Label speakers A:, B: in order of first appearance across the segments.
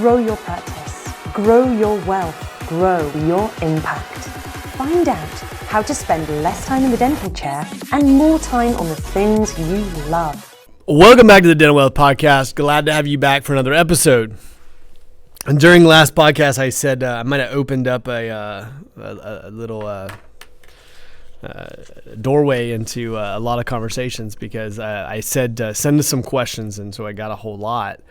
A: Grow your practice, grow your wealth, grow your impact. Find out how to spend less time in the dental chair and more time on the things you love.
B: Welcome back to the Dental Wealth Podcast. Glad to have you back for another episode. And during the last podcast, I said I might have opened up a little doorway into a lot of conversations because I said send us some questions, and so I got a whole lot.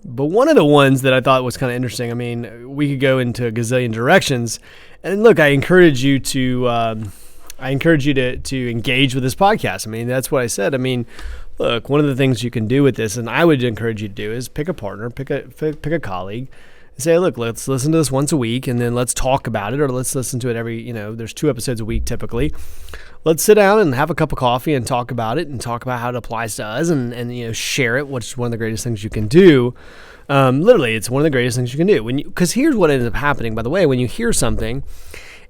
B: But one of the ones that I thought was kind of interesting, I mean, we could go into a gazillion directions. And look, I encourage you to engage with this podcast. I mean, that's what I said. I mean, look, one of the things you can do with this, and I would encourage you to do, is pick a partner, pick a colleague, and say, look, let's listen to this once a week, and then let's talk about it, or let's listen to it every, there's 2 episodes a week typically. Let's sit down and have a cup of coffee and talk about it and talk about how it applies to us and share it, which is one of the greatest things you can do. Literally, it's one of the greatest things you can do. Because here's what ends up happening, by the way, when you hear something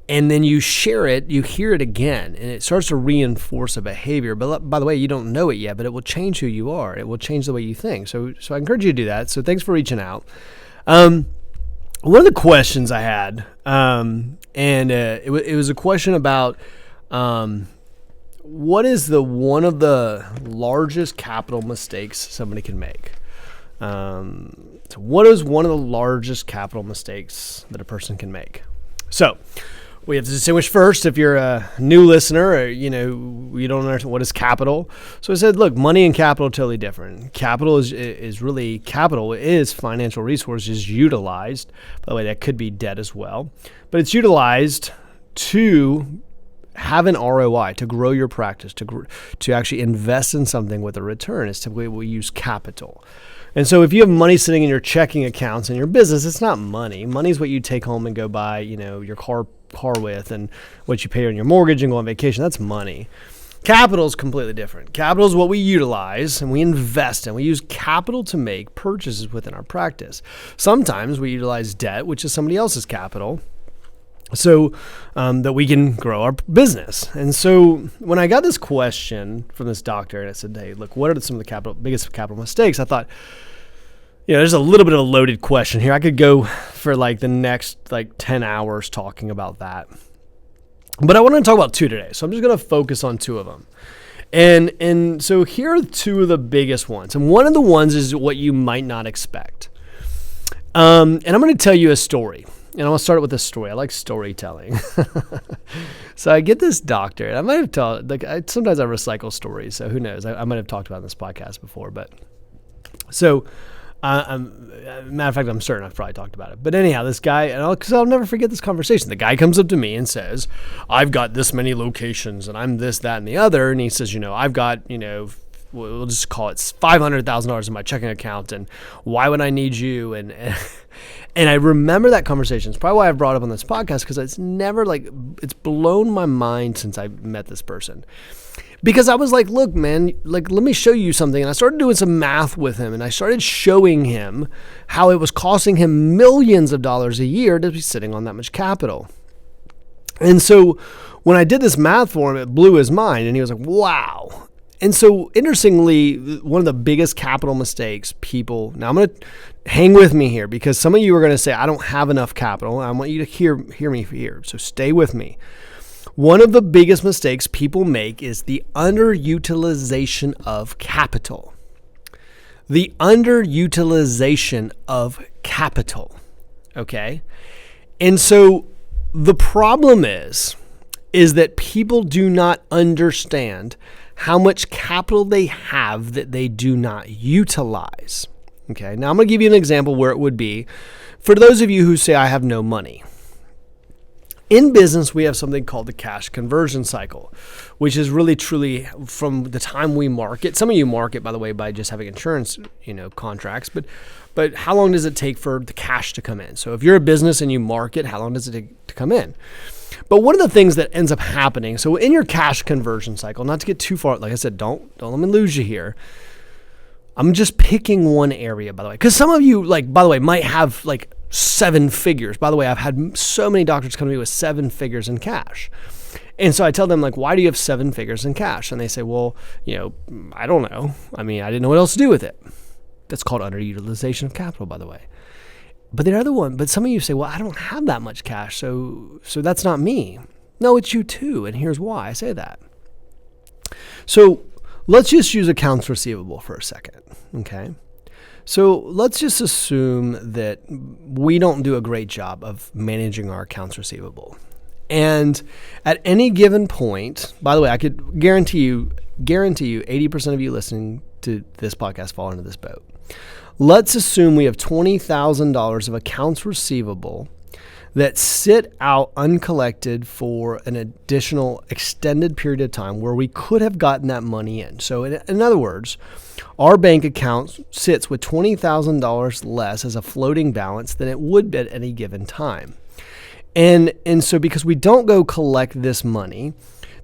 B: and then you share it, you hear it again, and it starts to reinforce a behavior. But by the way, you don't know it yet, but it will change who you are. It will change the way you think. So I encourage you to do that. So thanks for reaching out. One of the questions I had, it was a question about what is one of the largest capital mistakes somebody can make? So what is one of the largest capital mistakes that a person can make? So we have to distinguish first if you're a new listener or, you don't understand what is capital. So I said, look, money and capital are totally different. Capital is really, capital is financial resources utilized. By the way, that could be debt as well. But it's utilized to have an ROI, to grow your practice, to actually invest in something with a return. Is typically we use capital. And so if you have money sitting in your checking accounts in your business, it's not money. Money is what you take home and go buy, your car with, and what you pay on your mortgage and go on vacation. That's money. Capital is completely different. Capital is what we utilize and we invest in. We use capital to make purchases within our practice. Sometimes we utilize debt, which is somebody else's capital, so that we can grow our business. And so when I got this question from this doctor and I said, hey, look, what are some of the biggest capital mistakes? I thought, there's a little bit of a loaded question here. I could go for the next 10 hours talking about that. But I want to talk about 2 today. So I'm just going to focus on 2 of them. And so here are 2 of the biggest ones. And one of the ones is what you might not expect. And I'm going to tell you a story. And I'm going to start with a story. I like storytelling. So I get this doctor, and I might have told, sometimes I recycle stories, so who knows? I might have talked about it in this podcast before, but so, matter of fact, I'm certain I've probably talked about it. But anyhow, this guy, because I'll never forget this conversation. The guy comes up to me and says, I've got this many locations, and I'm this, that, and the other. And he says, I've got, we'll just call it $500,000 in my checking account, and why would I need you? And I remember that conversation. It's probably why I brought it up on this podcast, because it's never it's blown my mind since I met this person. Because I was like, look, man, let me show you something. And I started doing some math with him, and I started showing him how it was costing him millions of dollars a year to be sitting on that much capital. And so when I did this math for him, it blew his mind, and he was like, wow. And so, interestingly, one of the biggest capital mistakes people, now I'm going to hang with me here, because some of you are going to say, I don't have enough capital. I want you to hear me here. So stay with me. One of the biggest mistakes people make is the underutilization of capital. The underutilization of capital. Okay? And so the problem is that people do not understand how much capital they have that they do not utilize. Okay, now I'm going to give you an example where it would be for those of you who say, I have no money. In business, we have something called the cash conversion cycle, which is really truly from the time we market. Some of you market, by the way, by just having insurance, contracts, but how long does it take for the cash to come in? So if you're a business and you market, how long does it take to come in? But one of the things that ends up happening, so in your cash conversion cycle, not to get too far, like I said, don't let me lose you here. I'm just picking one area, by the way, because some of you, by the way, might have 7 figures. By the way, I've had so many doctors come to me with 7 figures in cash. And so I tell them, why do you have 7 figures in cash? And they say, well, I don't know. I mean, I didn't know what else to do with it. That's called underutilization of capital, by the way. But the other one, but some of you say, well, I don't have that much cash, so that's not me. No, it's you too, and here's why I say that. So let's just use accounts receivable for a second, okay? So let's just assume that we don't do a great job of managing our accounts receivable. And at any given point, by the way, I could guarantee you 80% of you listening to this podcast fall into this boat. Let's assume we have $20,000 of accounts receivable that sit out uncollected for an additional extended period of time where we could have gotten that money in. So in other words, our bank account sits with $20,000 less as a floating balance than it would be at any given time. And so because we don't go collect this money,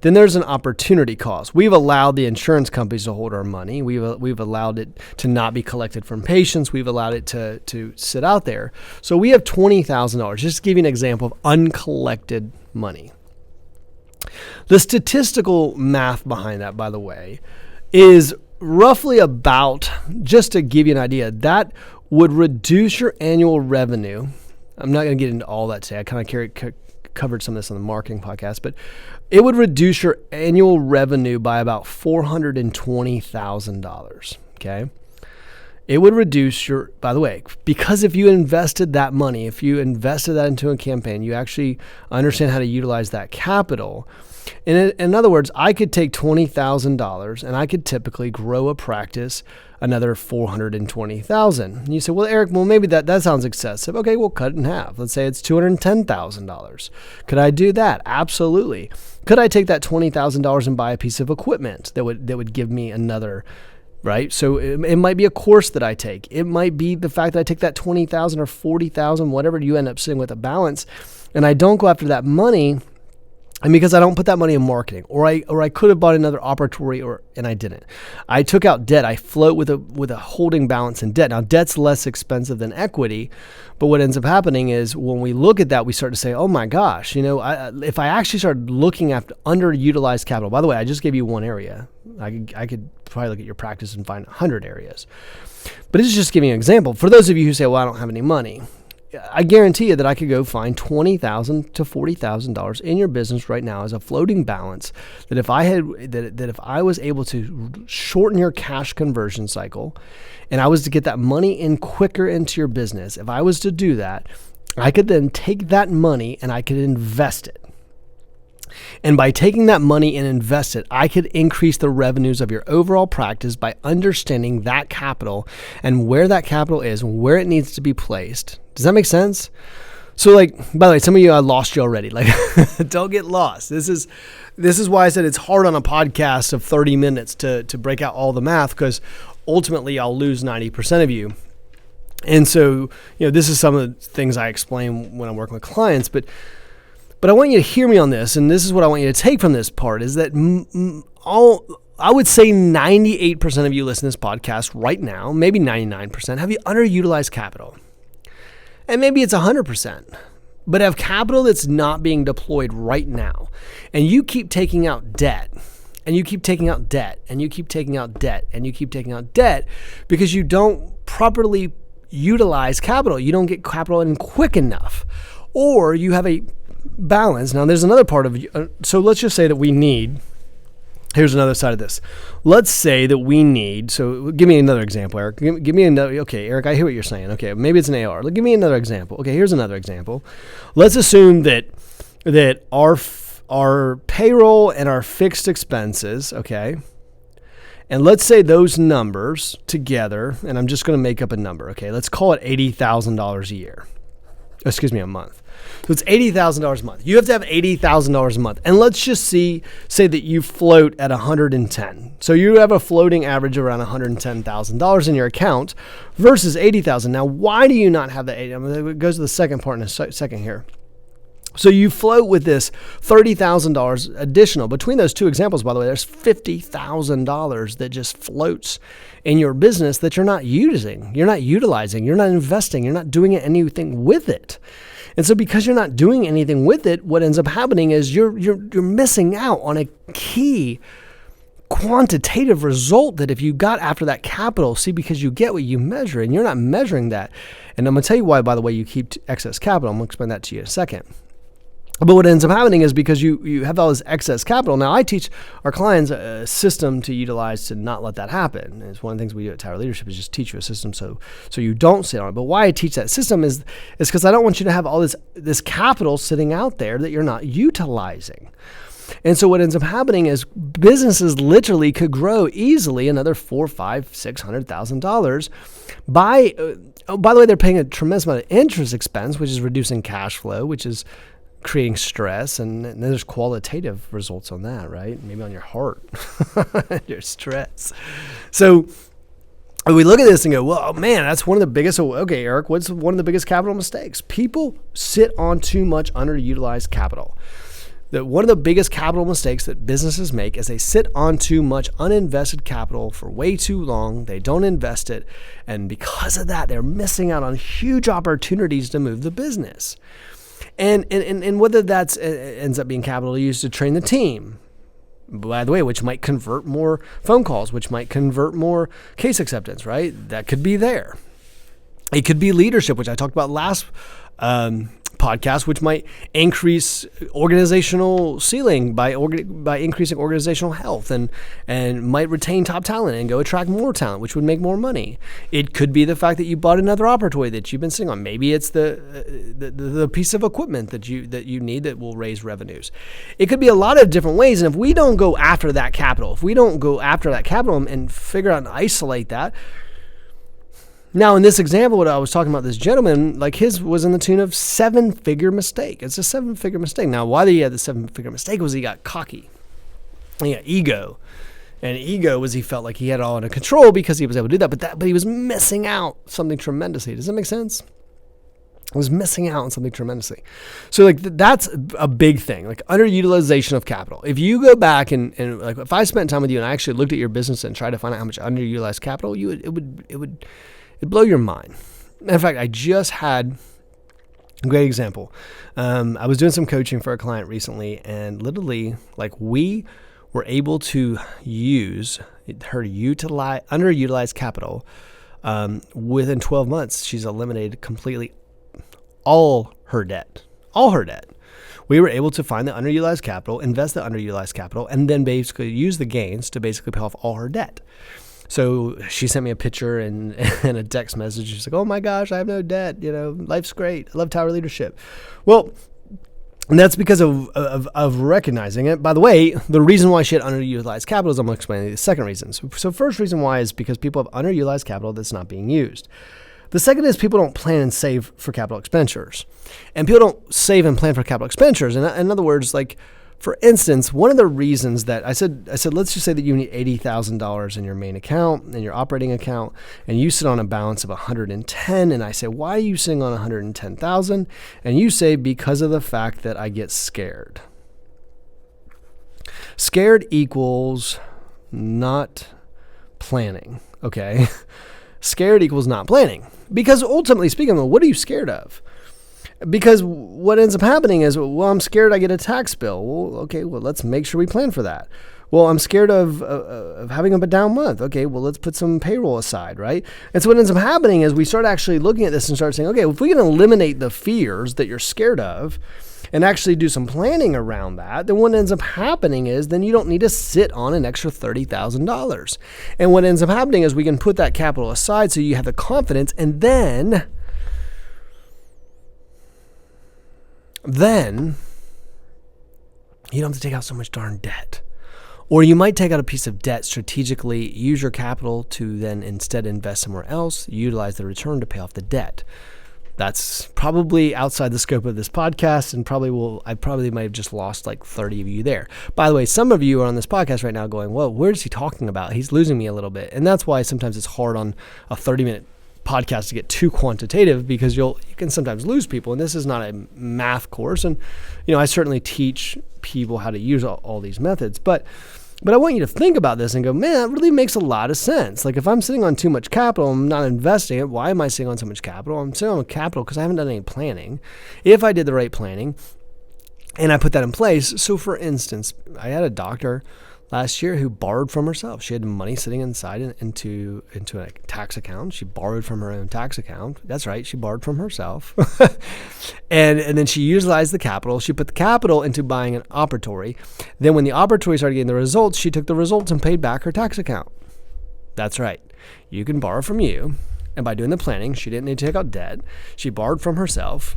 B: then there's an opportunity cost. We've allowed the insurance companies to hold our money. We've allowed it to not be collected from patients. We've allowed it to sit out there. So we have $20,000. Just to give you an example of uncollected money. The statistical math behind that, by the way, is roughly about, just to give you an idea, that would reduce your annual revenue. I'm not going to get into all that today. I kind of covered some of this on the marketing podcast, but it would reduce your annual revenue by about $420,000. Okay. It would reduce your, by the way, because if you invested that money, if you invested that into a campaign, you actually understand how to utilize that capital. In other words, I could take $20,000 and I could typically grow a practice another $420,000. And you say, well, Eric, maybe that sounds excessive. Okay, we'll cut it in half. Let's say it's $210,000. Could I do that? Absolutely. Could I take that $20,000 and buy a piece of equipment that would give me another, right? So it might be a course that I take. It might be the fact that I take that $20,000 or $40,000, whatever you end up sitting with a balance, and I don't go after that money. And because I don't put that money in marketing, or I could have bought another operatory, and I didn't. I took out debt. I float with a holding balance in debt. Now, debt's less expensive than equity, but what ends up happening is when we look at that, we start to say, oh my gosh, if I actually started looking at underutilized capital. By the way, I just gave you one area. I could probably look at your practice and find 100 areas. But it's just giving an example. For those of you who say, well, I don't have any money, I guarantee you that I could go find $20,000 to $40,000 in your business right now as a floating balance. That if I was able to shorten your cash conversion cycle, and I was to get that money in quicker into your business, if I was to do that, I could then take that money and I could invest it. And by taking that money and invest it, I could increase the revenues of your overall practice by understanding that capital and where that capital is and where it needs to be placed. Does that make sense? So by the way, some of you, I lost you already. Don't get lost. This is why I said it's hard on a podcast of 30 minutes to break out all the math, because ultimately I'll lose 90% of you. And so, this is some of the things I explain when I'm working with clients, but I want you to hear me on this, and this is what I want you to take from this part, is that I would say 98% of you listening to this podcast right now, maybe 99%, have you underutilized capital. And maybe it's 100%, but have capital that's not being deployed right now. And you keep taking out debt, and you keep taking out debt, and you keep taking out debt, and you keep taking out debt because you don't properly utilize capital. You don't get capital in quick enough, or you have a balance. Now, there's another part of you. So let's just say that we need, here's another side of this. Let's say that we need, so give me another example, Eric. Give me another, okay, Eric, I hear what you're saying. Okay, maybe it's an AR. Give me another example. Okay, here's another example. Let's assume that our payroll and our fixed expenses, okay, and let's say those numbers together, and I'm just going to make up a number, okay, let's call it $80,000 a year. Excuse me, a month. So it's $80,000 a month. You have to have $80,000 a month. And let's just say that you float at 110. So you have a floating average around $110,000 in your account versus $80,000. Now, why do you not have the 80? It goes to the second part in a second here. So you float with this $30,000 additional. Between those two examples, by the way, there's $50,000 that just floats in your business that you're not using, you're not utilizing, you're not investing, you're not doing anything with it. And so because you're not doing anything with it, what ends up happening is you're missing out on a key quantitative result that if you got after that capital, see, because you get what you measure and you're not measuring that. And I'm going to tell you why, by the way, you keep excess capital. I'm going to explain that to you in a second. But what ends up happening is because you have all this excess capital. Now, I teach our clients a system to utilize to not let that happen. It's one of the things we do at Tower Leadership is just teach you a system so you don't sit on it. But why I teach that system is because I don't want you to have all this capital sitting out there that you're not utilizing. And so what ends up happening is businesses literally could grow easily another $400,000, $500,000, $600,000 by the way, they're paying a tremendous amount of interest expense, which is reducing cash flow, which is creating stress, and then there's qualitative results on that, right? Maybe on your heart, your stress. So we look at this and go, well, man, that's one of the biggest. Okay, Eric, what's one of the biggest capital mistakes? People sit on too much underutilized capital. One of the biggest capital mistakes that businesses make is they sit on too much uninvested capital for way too long. They don't invest it. And because of that, they're missing out on huge opportunities to move the business. And whether that's ends up being capital used to train the team, by the way, which might convert more phone calls, which might convert more case acceptance, right? That could be there. It could be leadership, which I talked about last podcast, which might increase organizational ceiling by increasing organizational health and might retain top talent and go attract more talent, which would make more money. It could be the fact that you bought another opportunity that you've been sitting on. Maybe it's the piece of equipment that you need that will raise revenues. It could be a lot of different ways. And if we don't go after that capital, and figure out and isolate that. Now, in this example, what I was talking about, this gentleman, like his was in the tune of 7-figure mistake. It's a 7-figure mistake. Now, why he had the 7-figure mistake was he got cocky. He got ego. And ego was he felt like he had it all under control because he was able to do that. But he was missing out something tremendously. Does that make sense? He was missing out on something tremendously. So like that's a big thing, like underutilization of capital. If you go back and like if I spent time with you and I actually looked at your business and tried to find out how much underutilized capital, it'd blow your mind. In fact, I just had a great example. I was doing some coaching for a client recently, and literally, like, we were able to use her underutilized capital. Within 12 months, she's eliminated completely all her debt. We were able to find the underutilized capital, invest the underutilized capital, and then basically use the gains to basically pay off all her debt. So she sent me a picture and a text message. She's like, oh my gosh, I have no debt. Life's great. I love Tower Leadership. Well, and that's because of recognizing it. By the way, the reason why she had underutilized capital is I'm going to explain the second reason. So first reason why is because people have underutilized capital that's not being used. The second is people don't plan and save for capital expenditures. And people don't save and plan for capital expenditures. In other words, like, for instance, one of the reasons that I said, let's just say that you need $80,000 in your main account, in your operating account, and you sit on a balance of 110. And I say, why are you sitting on 110,000? And you say, because of the fact that I get scared. Scared equals not planning. Okay. Scared equals not planning. Because ultimately speaking, what are you scared of? Because what ends up happening is, well, I'm scared I get a tax bill. Well, okay, well, let's make sure we plan for that. Well, I'm scared of having a down month. Okay, well, let's put some payroll aside, right? And so what ends up happening is we start actually looking at this and start saying, okay, if we can eliminate the fears that you're scared of and actually do some planning around that, then what ends up happening is then you don't need to sit on an extra $30,000. And what ends up happening is we can put that capital aside so you have the confidence, and then you don't have to take out so much darn debt. Or you might take out a piece of debt strategically, use your capital to then instead invest somewhere else, utilize the return to pay off the debt. That's probably outside the scope of this podcast, and I probably might have just lost like 30 of you there. By the way, some of you are on this podcast right now going, well, where is he talking about? He's losing me a little bit. And that's why sometimes it's hard on a 30-minute podcast to get too quantitative, because you can sometimes lose people. And this is not a math course. And, I certainly teach people how to use all these methods, but I want you to think about this and go, man, that really makes a lot of sense. Like, if I'm sitting on too much capital, I'm not investing it. Why am I sitting on so much capital? I'm sitting on capital because I haven't done any planning. If I did the right planning and I put that in place. So for instance, I had a doctor last year who borrowed from herself. She had money sitting inside into a tax account. She borrowed from her own tax account. That's right, she borrowed from herself. and then she utilized the capital. She put the capital into buying an operatory. Then when the operatory started getting the results, she took the results and paid back her tax account. That's right. You can borrow from you. And by doing the planning, she didn't need to take out debt. She borrowed from herself.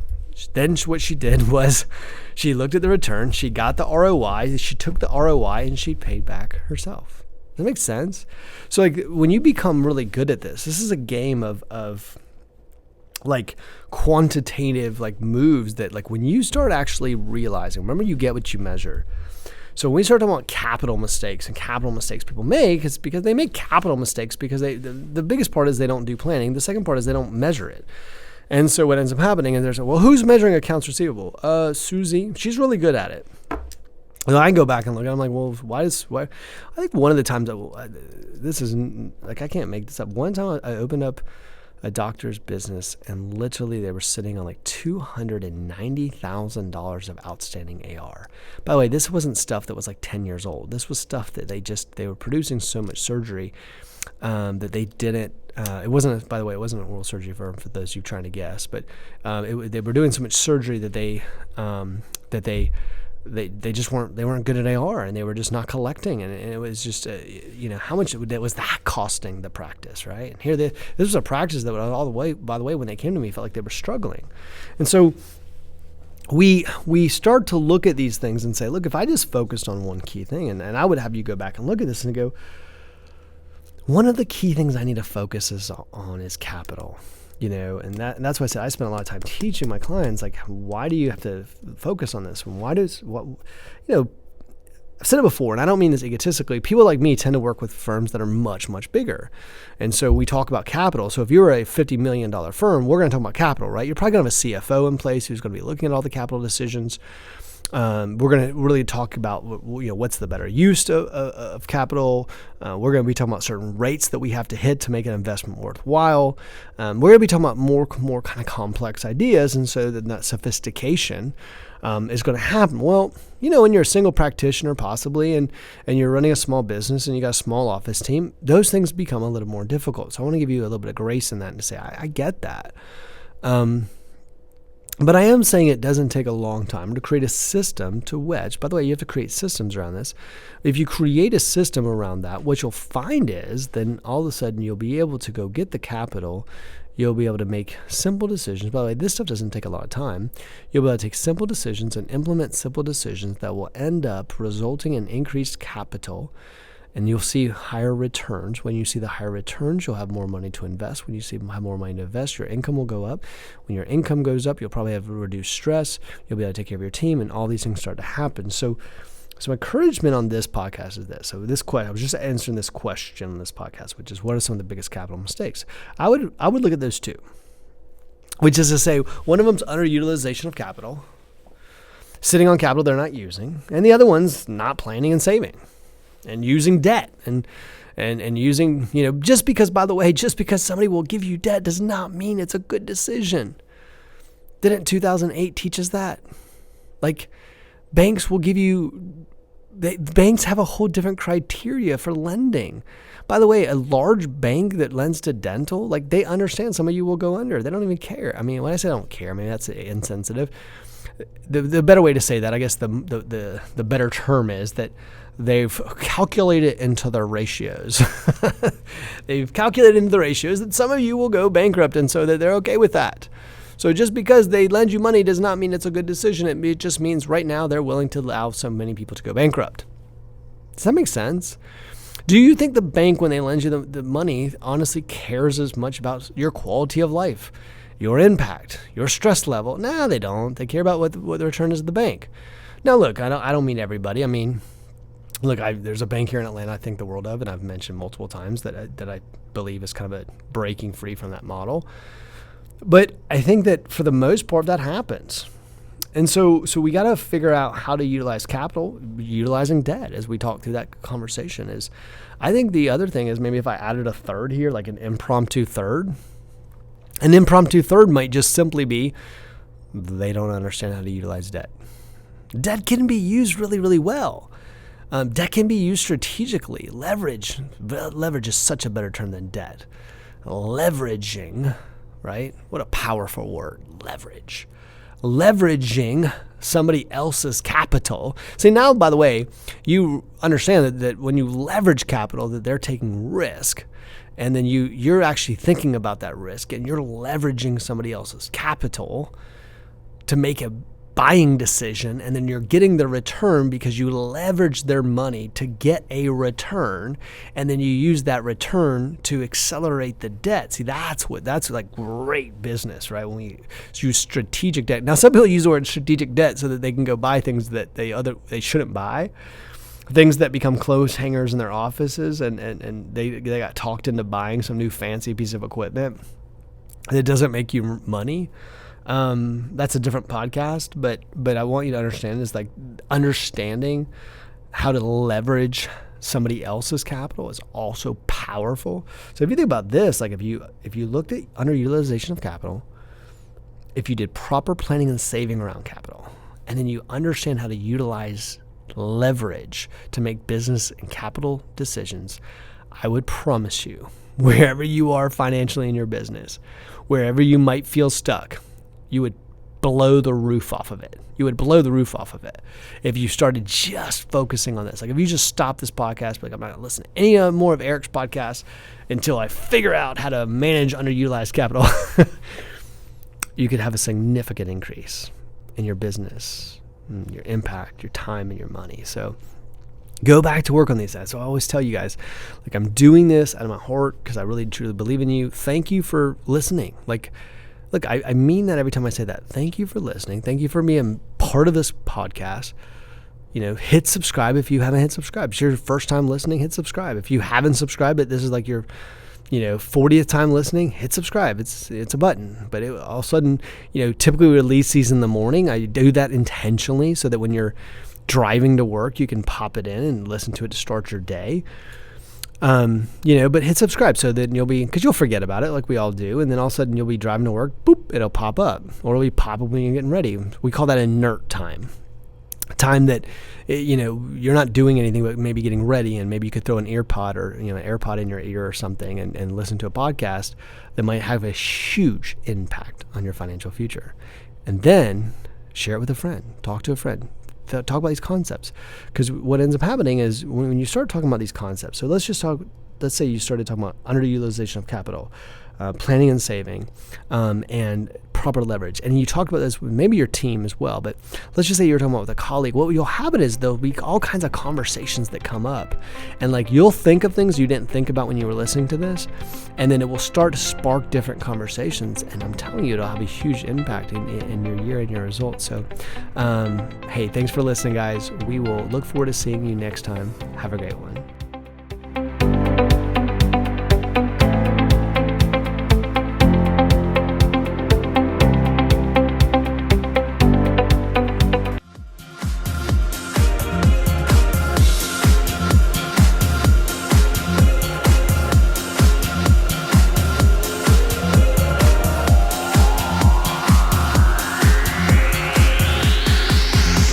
B: Then what she did was she looked at the return, she got the ROI, she took the ROI and she paid back herself. Does that make sense? So like when you become really good at this is a game of like quantitative like moves that like when you start actually realizing, remember you get what you measure. So when we start talking about capital mistakes and capital mistakes people make, it's because they make capital mistakes because the biggest part is they don't do planning. The second part is they don't measure it. And so what ends up happening is there's well, who's measuring accounts receivable? Susie. She's really good at it. And I go back and look, and I'm like, well, why? I think one of the times this is like I can't make this up. One time I opened up a doctor's business, and literally they were sitting on like $290,000 of outstanding AR. By the way, this wasn't stuff that was like 10 years old. This was stuff that they were producing so much surgery that they didn't. It wasn't, by the way, it wasn't an oral surgery firm for those you trying to guess, but they were doing so much surgery that they just weren't good at AR, and they were just not collecting, and it was just how much was that costing the practice, right? And here this was a practice that all the way, by the way, when they came to me, felt like they were struggling, and so we start to look at these things and say, look, if I just focused on one key thing, and I would have you go back and look at this and go, one of the key things I need to focus on is capital, and that's why I said I spend a lot of time teaching my clients, like, why do you have to focus on this? And I've said it before, and I don't mean this egotistically. People like me tend to work with firms that are much, much bigger. And so we talk about capital. So if you're a $50 million firm, we're going to talk about capital, right? You're probably going to have a CFO in place who's going to be looking at all the capital decisions. We're going to really talk about what's the better use of capital. We're going to be talking about certain rates that we have to hit to make an investment worthwhile. We're going to be talking about more kind of complex ideas, and so that sophistication is going to happen. Well, when you're a single practitioner possibly, and you're running a small business and you got a small office team, those things become a little more difficult. So I want to give you a little bit of grace in that and to say I get that. But I am saying it doesn't take a long time to create a system to wedge. By the way, you have to create systems around this. If you create a system around that, what you'll find is then all of a sudden you'll be able to go get the capital. You'll be able to make simple decisions. By the way, this stuff doesn't take a lot of time. You'll be able to take simple decisions and implement simple decisions that will end up resulting in increased capital. And you'll see higher returns. When you see the higher returns, you'll have more money to invest. When you have more money to invest, your income will go up. When your income goes up, you'll probably have reduced stress. You'll be able to take care of your team, and all these things start to happen. So encouragement on this podcast is this. So I was just answering this question on this podcast, which is, what are some of the biggest capital mistakes? I would look at those two, which is to say, one of them's underutilization of capital, sitting on capital they're not using, and the other one's not planning and saving. And using debt and using, just because, by the way, just because somebody will give you debt does not mean it's a good decision. Didn't 2008 teach us that? Like, banks will give you, banks have a whole different criteria for lending. By the way, a large bank that lends to dental, like, they understand some of you will go under. They don't even care. I mean, when I say I don't care, I mean, that's insensitive. The better way to say that, I guess the better term is that they've calculated into their ratios. They've calculated into the ratios that some of you will go bankrupt, and so that they're okay with that. So just because they lend you money does not mean it's a good decision. It just means right now they're willing to allow so many people to go bankrupt. Does that make sense? Do you think the bank, when they lend you the money, honestly cares as much about your quality of life, your impact, your stress level? No, they don't. They care about what the return is at the bank. Now, look, I don't mean everybody. I mean, look, there's a bank here in Atlanta I think the world of, and I've mentioned multiple times that I believe is kind of a breaking free from that model. But I think that for the most part that happens. And so we got to figure out how to utilize capital, utilizing debt as we talk through that conversation. Is I think the other thing is maybe if I added a third here, like an impromptu third. An impromptu third might just simply be they don't understand how to utilize debt. Debt can be used really, really well. Debt can be used strategically. Leverage is such a better term than debt. Leveraging, right? What a powerful word, leverage. Leveraging somebody else's capital. See, now, by the way, you understand that when you leverage capital, that they're taking risk. And then you're actually thinking about that risk, and you're leveraging somebody else's capital to make a buying decision, and then you're getting the return because you leverage their money to get a return, and then you use that return to accelerate the debt. See, that's like great business, right? When we use strategic debt. Now, some people use the word strategic debt so that they can go buy things that they shouldn't buy. Things that become clothes hangers in their offices, and they got talked into buying some new fancy piece of equipment that doesn't make you money. That's a different podcast, but I want you to understand is like understanding how to leverage somebody else's capital is also powerful. So if you think about this, like if you looked at underutilization of capital, if you did proper planning and saving around capital, and then you understand how to utilize leverage to make business and capital decisions, I would promise you, wherever you are financially in your business, wherever you might feel stuck, you would blow the roof off of it. You would blow the roof off of it if you started just focusing on this. Like if you just stop this podcast, like I'm not going to listen to any more of Eric's podcasts until I figure out how to manage underutilized capital, you could have a significant increase in your business, your impact, your time, and your money. So go back to work on these things. So I always tell you guys, like I'm doing this out of my heart because I really truly believe in you. Thank you for listening. Like, look, I mean that every time I say that. Thank you for listening. Thank you for being part of this podcast. Hit subscribe if you haven't hit subscribe. If it's your first time listening, hit subscribe. If you haven't subscribed, but this is like your 40th time listening, hit subscribe. It's a button. But all of a sudden, typically we release these in the morning. I do that intentionally so that when you're driving to work, you can pop it in and listen to it to start your day. But hit subscribe so that because you'll forget about it like we all do. And then all of a sudden you'll be driving to work, boop, it'll pop up, or it'll be pop up when you're getting ready. We call that inert time. Time that, you're not doing anything but maybe getting ready, and maybe you could throw an earpod or, an AirPod in your ear or something and listen to a podcast that might have a huge impact on your financial future. And then share it with a friend, talk to a friend. Talk about these concepts, because what ends up happening is when you start talking about these concepts, so let's say you started talking about underutilization of capital, planning and saving, and proper leverage, and you talked about this with maybe your team as well, but let's just say you're talking about with a colleague. What you'll happen is there'll be all kinds of conversations that come up, and like you'll think of things you didn't think about when you were listening to this, and then it will start to spark different conversations, and I'm telling you, it'll have a huge impact in your year and your results. So hey, thanks for listening, guys. We will look forward to seeing you next time. Have a great one.